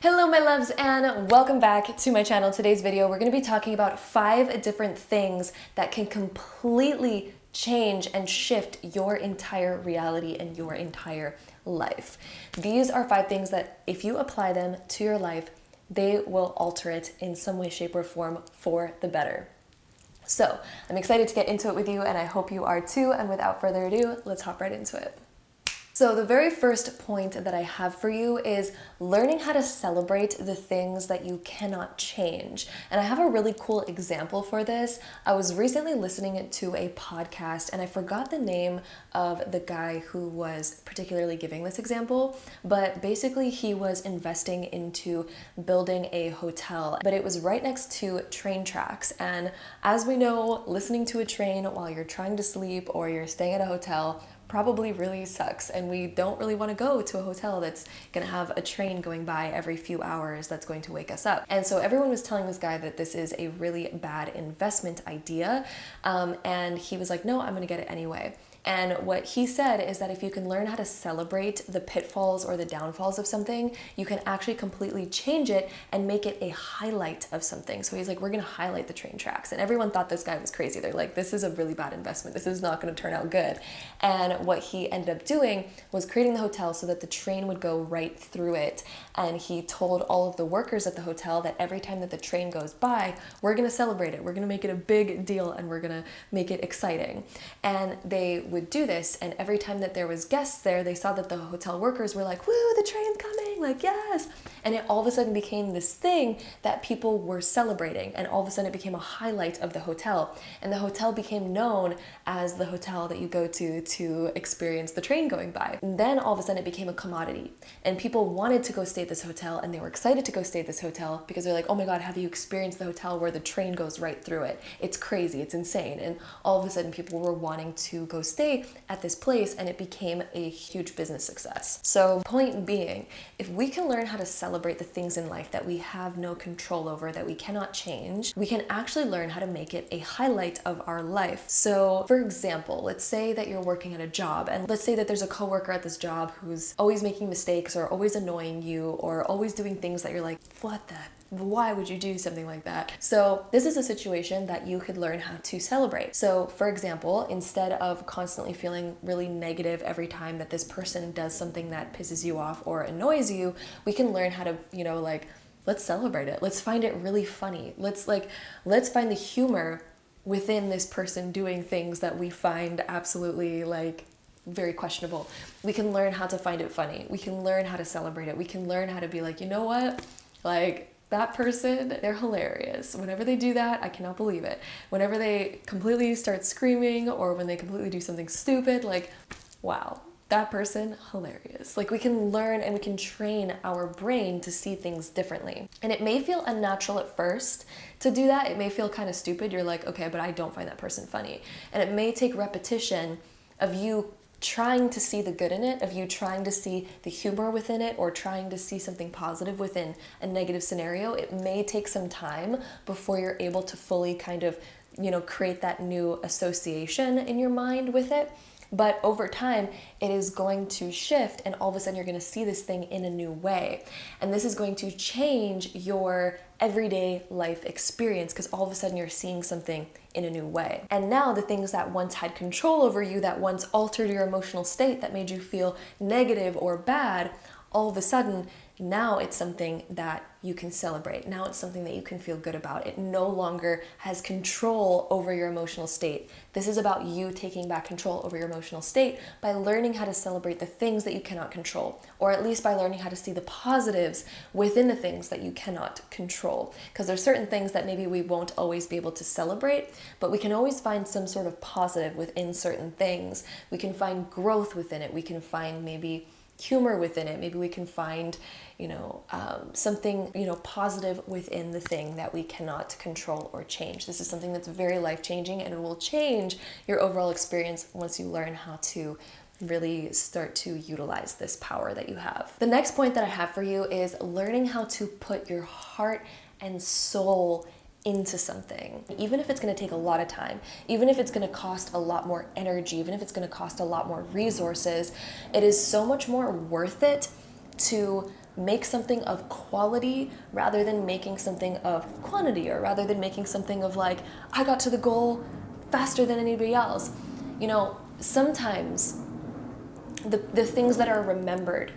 Hello my loves and welcome back to my channel. Today's video we're going to be talking about 5 different things that can completely change and shift your entire reality and your entire life. These are 5 things that if you apply them to your life, they will alter it in some way, shape, or form for the better. So I'm excited to get into it with you and I hope you are too, and without further ado, let's hop right into it. So the very first point that I have for you is learning how to celebrate the things that you cannot change. And I have a really cool example for this. I was recently listening to a podcast and I forgot the name of the guy who was particularly giving this example, but basically he was investing into building a hotel, but it was right next to train tracks. And as we know, listening to a train while you're trying to sleep or you're staying at a hotel probably really sucks, and we don't really want to go to a hotel that's going to have a train going by every few hours that's going to wake us up. And so everyone was telling this guy that this is a really bad investment idea, and he was like, no, I'm going to get it anyway. And what he said is that if you can learn how to celebrate the pitfalls or the downfalls of something, you can actually completely change it and make it a highlight of something. So he's like, we're going to highlight the train tracks. And everyone thought this guy was crazy. They're like, this is a really bad investment. This is not going to turn out good. And what he ended up doing was creating the hotel so that the train would go right through it. And he told all of the workers at the hotel that every time that the train goes by, we're going to celebrate it. We're going to make it a big deal and we're going to make it exciting. And they would do this, and every time that there was guests there, they saw that the hotel workers were like, woo, the train's coming, like, yes. And it all of a sudden became this thing that people were celebrating, and all of a sudden it became a highlight of the hotel. And the hotel became known as the hotel that you go to experience the train going by. And then all of a sudden it became a commodity, and people wanted to go stay at this hotel, and they were excited to go stay at this hotel because they're like, oh my god, have you experienced the hotel where the train goes right through it? It's crazy, it's insane. And all of a sudden people were wanting to go stay at this place, and it became a huge business success. So point being, if we can learn how to celebrate the things in life that we have no control over, that we cannot change, we can actually learn how to make it a highlight of our life. So for example, let's say that you're working at a job, and let's say that there's a coworker at this job who's always making mistakes or always annoying you or always doing things that you're like, what the why would you do something like that? So this is a situation that you could learn how to celebrate. So for example, instead of constantly feeling really negative every time that this person does something that pisses you off or annoys you, we can learn how to, let's celebrate it. Let's find it really funny. Let's find the humor within this person doing things that we find absolutely very questionable. We can learn how to find it funny. We can learn how to celebrate it. We can learn how to be like, you know what? That person, they're hilarious. Whenever they do that, I cannot believe it. Whenever they completely start screaming or when they completely do something stupid, wow, that person, hilarious. We can learn and we can train our brain to see things differently. And it may feel unnatural at first to do that. It may feel kind of stupid. You're like, okay, but I don't find that person funny. And it may take repetition of you trying to see the good in it, of you trying to see the humor within it, or trying to see something positive within a negative scenario. It may take some time before you're able to fully kind of, create that new association in your mind with it. But over time, it is going to shift, and all of a sudden you're going to see this thing in a new way. And this is going to change your everyday life experience because all of a sudden you're seeing something in a new way. And now the things that once had control over you, that once altered your emotional state, that made you feel negative or bad, all of a sudden, now it's something that you can celebrate. Now it's something that you can feel good about. It no longer has control over your emotional state. This is about you taking back control over your emotional state by learning how to celebrate the things that you cannot control, or at least by learning how to see the positives within the things that you cannot control. Because there's certain things that maybe we won't always be able to celebrate, but we can always find some sort of positive within certain things. We can find growth within it. We can find maybe humor within it. Maybe we can find, something, positive within the thing that we cannot control or change. This is something that's very life-changing, and it will change your overall experience once you learn how to really start to utilize this power that you have. The next point that I have for you is learning how to put your heart and soul into something, even if it's going to take a lot of time, even if it's going to cost a lot more energy, even if it's going to cost a lot more resources. It is so much more worth it to make something of quality rather than making something of quantity, or rather than making something of like, I got to the goal faster than anybody else. You know, sometimes the things that are remembered,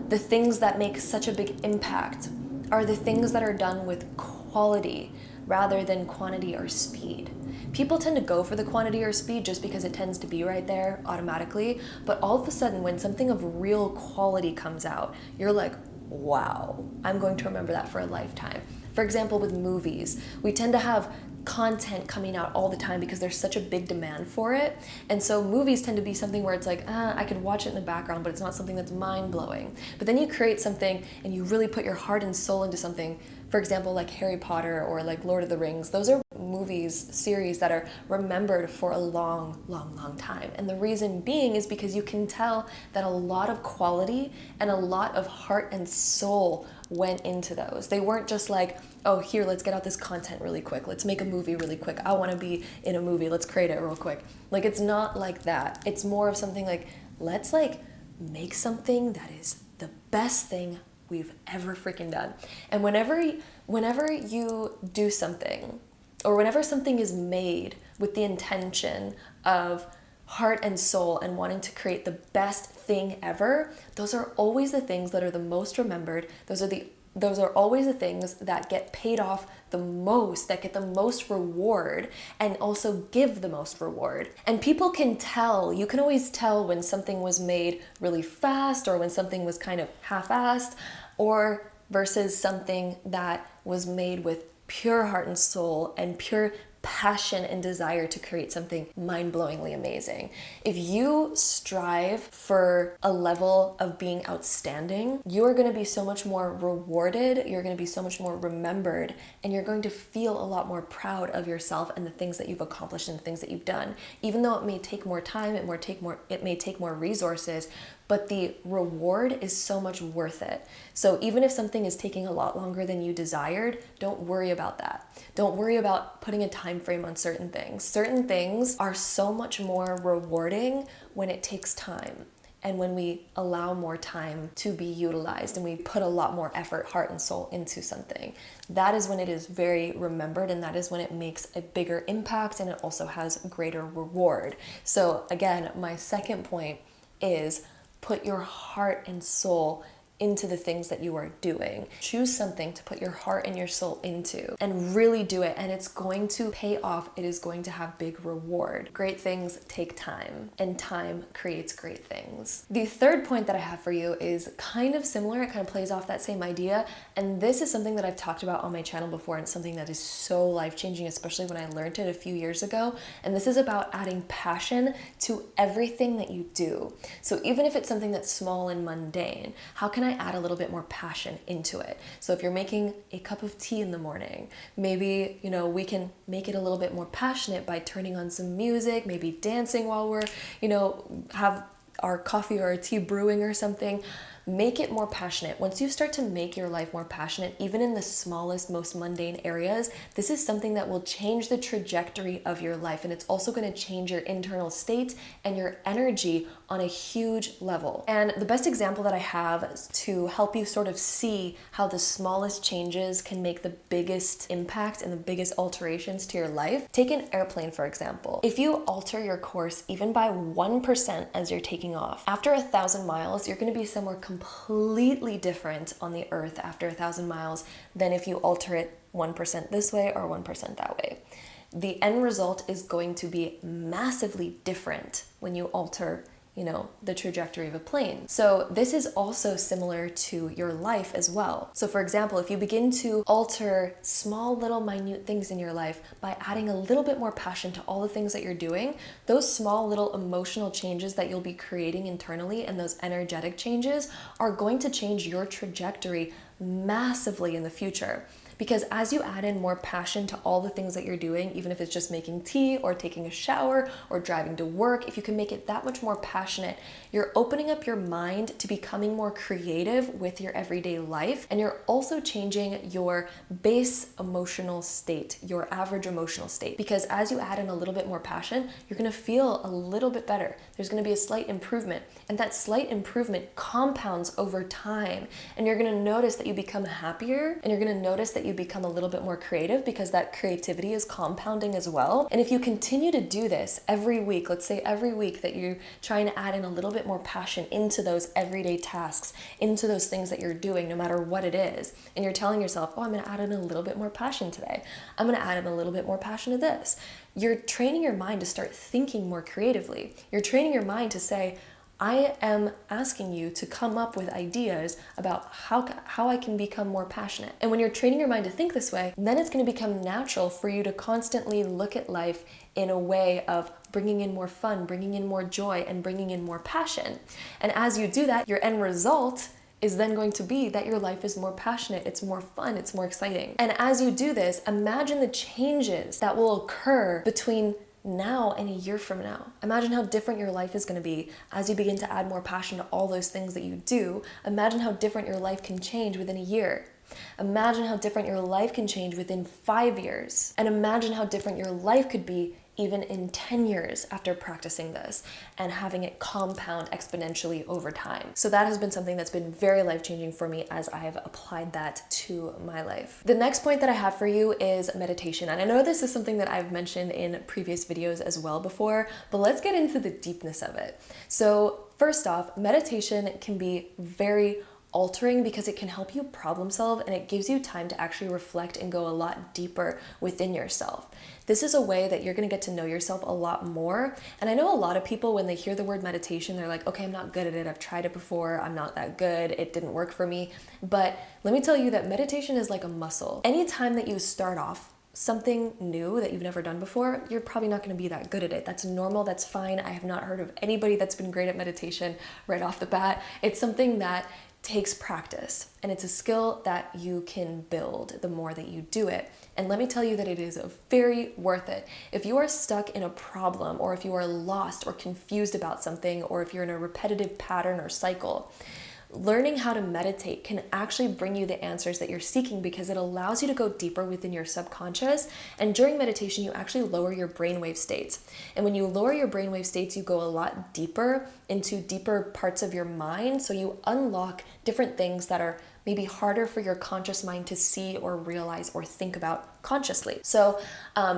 the things that make such a big impact, are the things that are done with quality rather than quantity or speed. People tend to go for the quantity or speed just because it tends to be right there automatically, but all of a sudden when something of real quality comes out, you're like, wow, I'm going to remember that for a lifetime. For example, with movies, we tend to have content coming out all the time because there's such a big demand for it. And so movies tend to be something where it's like, I could watch it in the background, but it's not something that's mind-blowing. But then you create something and you really put your heart and soul into something. For example, like Harry Potter or like Lord of the Rings. Those are movies, series that are remembered for a long, long, long time. And the reason being is because you can tell that a lot of quality and a lot of heart and soul went into those. They weren't just like, oh, here, let's get out this content really quick. Let's make a movie really quick. I want to be in a movie. Let's create it real quick. Like, it's not like that. It's more of something like, let's like make something that is the best thing we've ever freaking done. And whenever you do something, or whenever something is made with the intention of heart and soul and wanting to create the best thing ever, those are always the things that are the most remembered. Those are always the things that get paid off the most, that get the most reward, and also give the most reward. And people can tell, you can always tell when something was made really fast or when something was kind of half-assed, or versus something that was made with pure heart and soul and pure passion and desire to create something mind-blowingly amazing. If you strive for a level of being outstanding, you are going to be so much more rewarded, you're going to be so much more remembered, and you're going to feel a lot more proud of yourself and the things that you've accomplished and the things that you've done. Even though it may take more time, it may take more resources, but the reward is so much worth it. So even if something is taking a lot longer than you desired, don't worry about that. Don't worry about putting a time frame on certain things. Certain things are so much more rewarding when it takes time, and when we allow more time to be utilized and we put a lot more effort, heart, and soul into something. That is when it is very remembered, and that is when it makes a bigger impact, and it also has greater reward. So again, my second point is put your heart and soul into the things that you are doing. Choose something to put your heart and your soul into and really do it, and it's going to pay off. It is going to have big reward. Great things take time, and time creates great things. The third point that I have for you is kind of similar. It kind of plays off that same idea, and this is something that I've talked about on my channel before, and it's something that is so life-changing, especially when I learned it a few years ago. And this is about adding passion to everything that you do. So even if it's something that's small and mundane, how can I add a little bit more passion into it? So if you're making a cup of tea in the morning, maybe, we can make it a little bit more passionate by turning on some music, maybe dancing while we're, have our coffee or our tea brewing or something. Make it more passionate. Once you start to make your life more passionate, even in the smallest, most mundane areas, this is something that will change the trajectory of your life. And it's also going to change your internal state and your energy on a huge level. And the best example that I have to help you sort of see how the smallest changes can make the biggest impact and the biggest alterations to your life, take an airplane, for example. If you alter your course even by 1% as you're taking off, after 1,000 miles, you're going to be somewhere completely different on the earth after 1,000 miles than if you alter it 1% this way or 1% that way. The end result is going to be massively different when you alter the trajectory of a plane. So this is also similar to your life as well. So for example, if you begin to alter small little minute things in your life by adding a little bit more passion to all the things that you're doing, those small little emotional changes that you'll be creating internally and those energetic changes are going to change your trajectory massively in the future. Because as you add in more passion to all the things that you're doing, even if it's just making tea or taking a shower or driving to work, if you can make it that much more passionate, you're opening up your mind to becoming more creative with your everyday life. And you're also changing your base emotional state, your average emotional state. Because as you add in a little bit more passion, you're gonna feel a little bit better. There's gonna be a slight improvement. And that slight improvement compounds over time. And you're gonna notice that you become happier, and you're gonna notice that you become a little bit more creative because that creativity is compounding as well. And if you continue to do this every week, let's say every week that you're trying to add in a little bit more passion into those everyday tasks, into those things that you're doing, no matter what it is, and you're telling yourself, oh, I'm gonna add in a little bit more passion today. I'm gonna add in a little bit more passion to this. You're training your mind to start thinking more creatively. You're training your mind to say, I am asking you to come up with ideas about how I can become more passionate. And when you're training your mind to think this way, then it's going to become natural for you to constantly look at life in a way of bringing in more fun, bringing in more joy, and bringing in more passion. And as you do that, your end result is then going to be that your life is more passionate, it's more fun, it's more exciting. And as you do this, imagine the changes that will occur between now and a year from now. Imagine how different your life is going to be as you begin to add more passion to all those things that you do. Imagine how different your life can change within a year. Imagine how different your life can change within 5 years. And imagine how different your life could be even in 10 years after practicing this and having it compound exponentially over time. So that has been something that's been very life-changing for me as I have applied that to my life. The next point that I have for you is meditation. And I know this is something that I've mentioned in previous videos as well before, but let's get into the deepness of it. So first off, meditation can be very altering because it can help you problem solve, and it gives you time to actually reflect and go a lot deeper within yourself. This is a way that you're going to get to know yourself a lot more. And I know a lot of people, when they hear the word meditation, they're like, okay, I'm not good at it. I've tried it before. I'm not that good. It didn't work for me. But let me tell you that meditation is like a muscle. Anytime that you start off something new that you've never done before, you're probably not going to be that good at it. That's normal. That's fine. I have not heard of anybody that's been great at meditation right off the bat. It's something that takes practice, and it's a skill that you can build the more that you do it. And let me tell you that it is very worth it. If you are stuck in a problem, or if you are lost or confused about something, or if you're in a repetitive pattern or cycle, learning how to meditate can actually bring you the answers that you're seeking, because it allows you to go deeper within your subconscious. And during meditation, you actually lower your brainwave states. And when you lower your brainwave states, you go a lot deeper into deeper parts of your mind. So you unlock different things that are maybe harder for your conscious mind to see or realize or think about consciously. So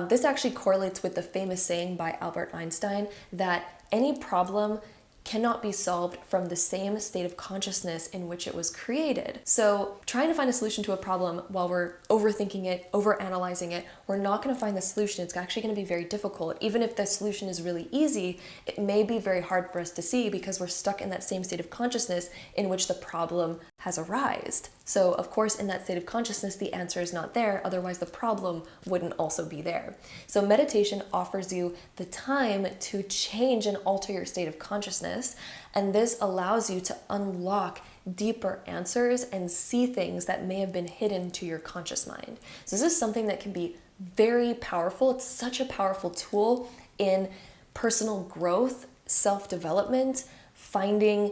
this actually correlates with the famous saying by Albert Einstein that any problem cannot be solved from the same state of consciousness in which it was created. So trying to find a solution to a problem while we're overthinking it, overanalyzing it, we're not going to find the solution. It's actually going to be very difficult. Even if the solution is really easy, it may be very hard for us to see because we're stuck in that same state of consciousness in which the problem has arisen. So of course, in that state of consciousness, the answer is not there. Otherwise, the problem wouldn't also be there. So meditation offers you the time to change and alter your state of consciousness. And this allows you to unlock deeper answers and see things that may have been hidden to your conscious mind. So this is something that can be very powerful. It's such a powerful tool in personal growth, self-development, finding,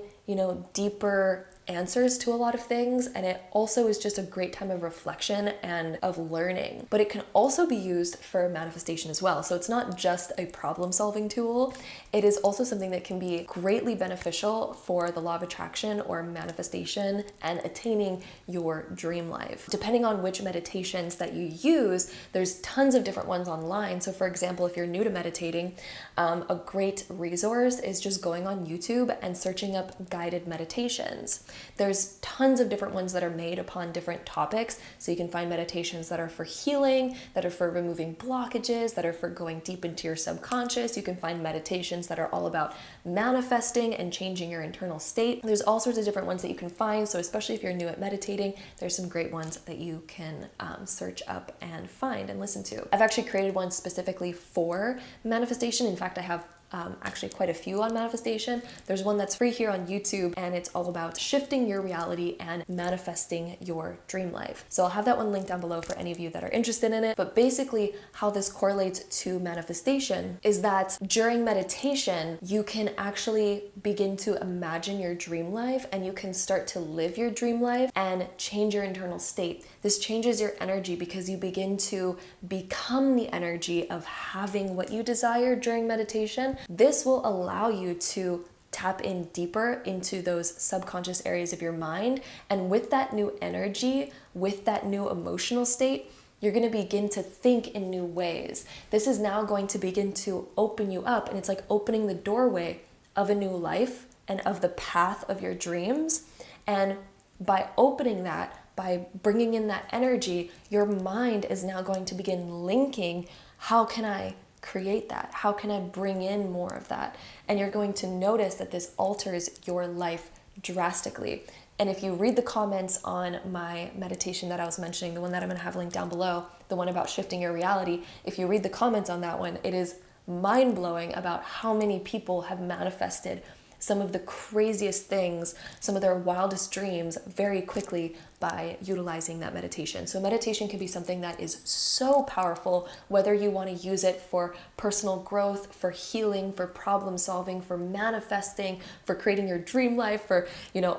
deeper answers to a lot of things. And it also is just a great time of reflection and of learning. But it can also be used for manifestation as well. So it's not just a problem-solving tool. It is also something that can be greatly beneficial for the law of attraction or manifestation and attaining your dream life. Depending on which meditations that you use, there's tons of different ones online. So for example, if you're new to meditating, a great resource is just going on YouTube and searching up guided meditations. There's tons of different ones that are made upon different topics. So you can find meditations that are for healing, that are for removing blockages, that are for going deep into your subconscious. You can find meditations that are all about manifesting and changing your internal state. There's all sorts of different ones that you can find. So especially if you're new at meditating, there's some great ones that you can search up and find and listen to. I've actually created one specifically for manifestation. In fact, I have actually quite a few on manifestation. There's one that's free here on YouTube, and it's all about shifting your reality and manifesting your dream life. So I'll have that one linked down below for any of you that are interested in it. But basically how this correlates to manifestation is that during meditation, you can actually begin to imagine your dream life, and you can start to live your dream life and change your internal state. This changes your energy because you begin to become the energy of having what you desire during meditation. This will allow you to tap in deeper into those subconscious areas of your mind. And with that new energy, with that new emotional state, you're going to begin to think in new ways. This is now going to begin to open you up, and it's like opening the doorway of a new life and of the path of your dreams. And by opening that, by bringing in that energy, your mind is now going to begin linking, how can I create that? How can I bring in more of that? And you're going to notice that this alters your life drastically. And if you read the comments on my meditation that I was mentioning, the one that I'm going to have linked down below, the one about shifting your reality, if you read the comments on that one, it is mind-blowing about how many people have manifested some of the craziest things, some of their wildest dreams very quickly by utilizing that meditation. So meditation can be something that is so powerful, whether you want to use it for personal growth, for healing, for problem solving, for manifesting, for creating your dream life, for,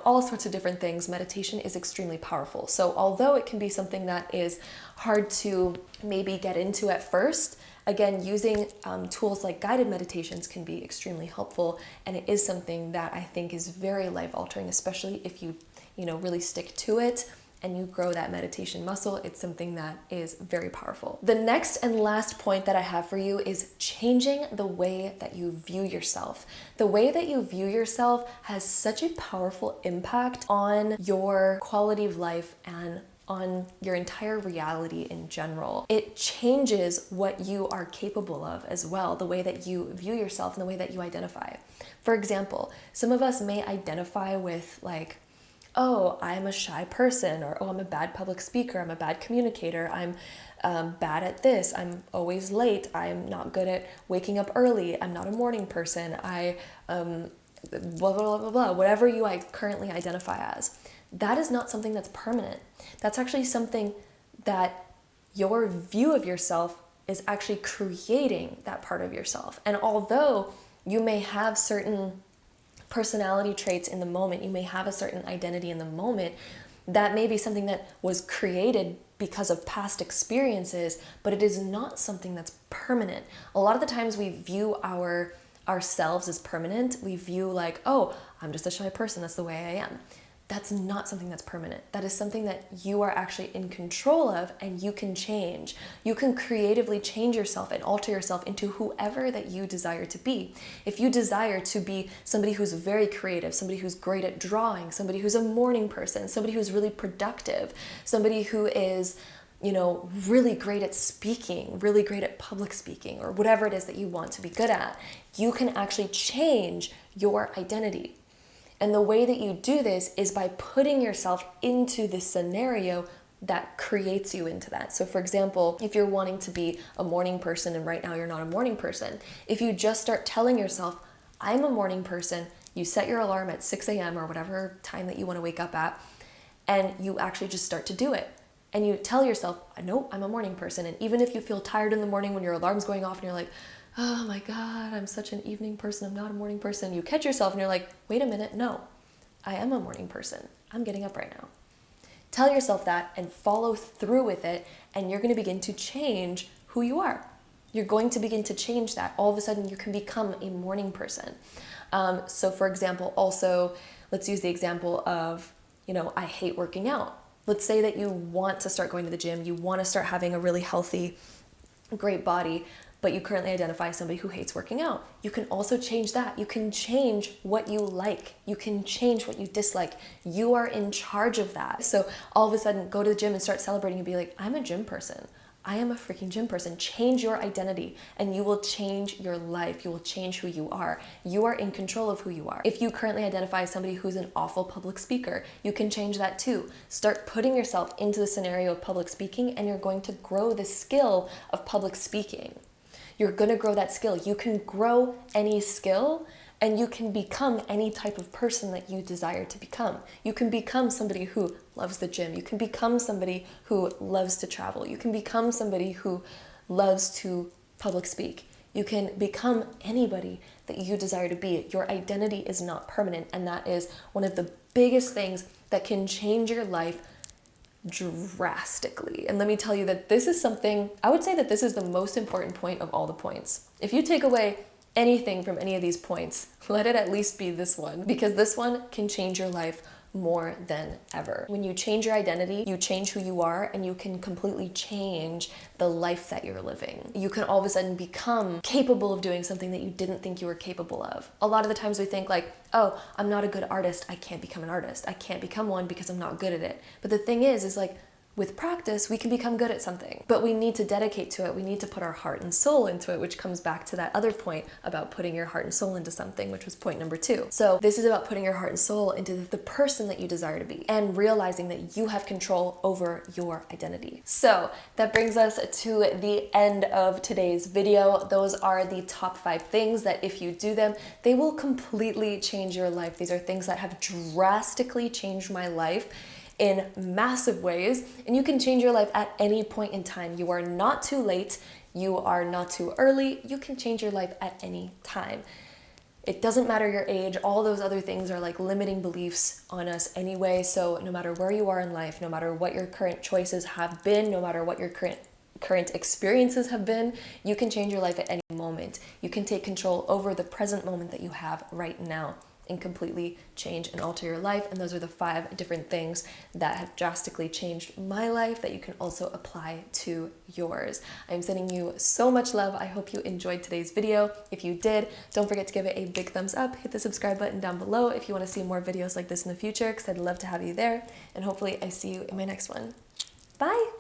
all sorts of different things. Meditation is extremely powerful. So although it can be something that is hard to maybe get into at first, again, using tools like guided meditations can be extremely helpful, and it is something that I think is very life-altering, especially if you, really stick to it and you grow that meditation muscle. It's something that is very powerful. The next and last point that I have for you is changing the way that you view yourself. The way that you view yourself has such a powerful impact on your quality of life and on your entire reality in general. It changes what you are capable of as well, the way that you view yourself and the way that you identify. For example, some of us may identify with like, oh, I'm a shy person, or oh, I'm a bad public speaker, I'm a bad communicator, I'm bad at this, I'm always late, I'm not good at waking up early, I'm not a morning person, I blah, blah, blah, blah, blah, whatever you currently identify as. That is not something that's permanent. That's actually something that your view of yourself is actually creating that part of yourself. And although you may have certain personality traits in the moment, you may have a certain identity in the moment, that may be something that was created because of past experiences, but it is not something that's permanent. A lot of the times we view ourselves as permanent. We view like, oh, I'm just a shy person, that's the way I am. That's not something that's permanent. That is something that you are actually in control of, and you can change. You can creatively change yourself and alter yourself into whoever that you desire to be. If you desire to be somebody who's very creative, somebody who's great at drawing, somebody who's a morning person, somebody who's really productive, somebody who is, really great at speaking, really great at public speaking, or whatever it is that you want to be good at, you can actually change your identity. And the way that you do this is by putting yourself into this scenario that creates you into that. So for example, if you're wanting to be a morning person and right now you're not a morning person, if you just start telling yourself, I'm a morning person, you set your alarm at 6 a.m. or whatever time that you want to wake up at, and you actually just start to do it. And you tell yourself, no, I'm a morning person. And even if you feel tired in the morning when your alarm's going off and you're like, oh my God, I'm such an evening person, I'm not a morning person. You catch yourself and you're like, wait a minute, no, I am a morning person. I'm getting up right now. Tell yourself that and follow through with it, and you're going to begin to change who you are. You're going to begin to change that. All of a sudden, you can become a morning person. So for example, also, let's use the example of, I hate working out. Let's say that you want to start going to the gym, you want to start having a really healthy, great body, but you currently identify as somebody who hates working out. You can also change that. You can change what you like. You can change what you dislike. You are in charge of that. So all of a sudden, go to the gym and start celebrating and be like, I'm a gym person. I am a freaking gym person. Change your identity and you will change your life. You will change who you are. You are in control of who you are. If you currently identify as somebody who's an awful public speaker, you can change that too. Start putting yourself into the scenario of public speaking, and you're going to grow the skill of public speaking. You're gonna grow that skill. You can grow any skill, and you can become any type of person that you desire to become. You can become somebody who loves the gym. You can become somebody who loves to travel. You can become somebody who loves to public speak. You can become anybody that you desire to be. Your identity is not permanent, and that is one of the biggest things that can change your life drastically. And let me tell you that this is something, I would say that this is the most important point of all the points. If you take away anything from any of these points, let it at least be this one, because this one can change your life more than ever. When you change your identity, you change who you are, and you can completely change the life that you're living. You can all of a sudden become capable of doing something that you didn't think you were capable of. A lot of the times we think like, oh, I'm not a good artist, I can't become an artist. I can't become one because I'm not good at it. But the thing is like, with practice, we can become good at something, but we need to dedicate to it. We need to put our heart and soul into it, which comes back to that other point about putting your heart and soul into something, which was point number 2. So this is about putting your heart and soul into the person that you desire to be and realizing that you have control over your identity. So that brings us to the end of today's video. Those are the top 5 things that if you do them, they will completely change your life. These are things that have drastically changed my life in massive ways, and you can change your life at any point in time. You are not too late, you are not too early, you can change your life at any time. It doesn't matter your age, all those other things are like limiting beliefs on us anyway, so no matter where you are in life, no matter what your current choices have been, no matter what your current experiences have been, you can change your life at any moment. You can take control over the present moment that you have right now and completely change and alter your life. And those are the 5 different things that have drastically changed my life that you can also apply to yours. I'm sending you so much love. I hope you enjoyed today's video. If you did, don't forget to give it a big thumbs up. Hit the subscribe button down below if you want to see more videos like this in the future, because I'd love to have you there. And hopefully I see you in my next one. Bye.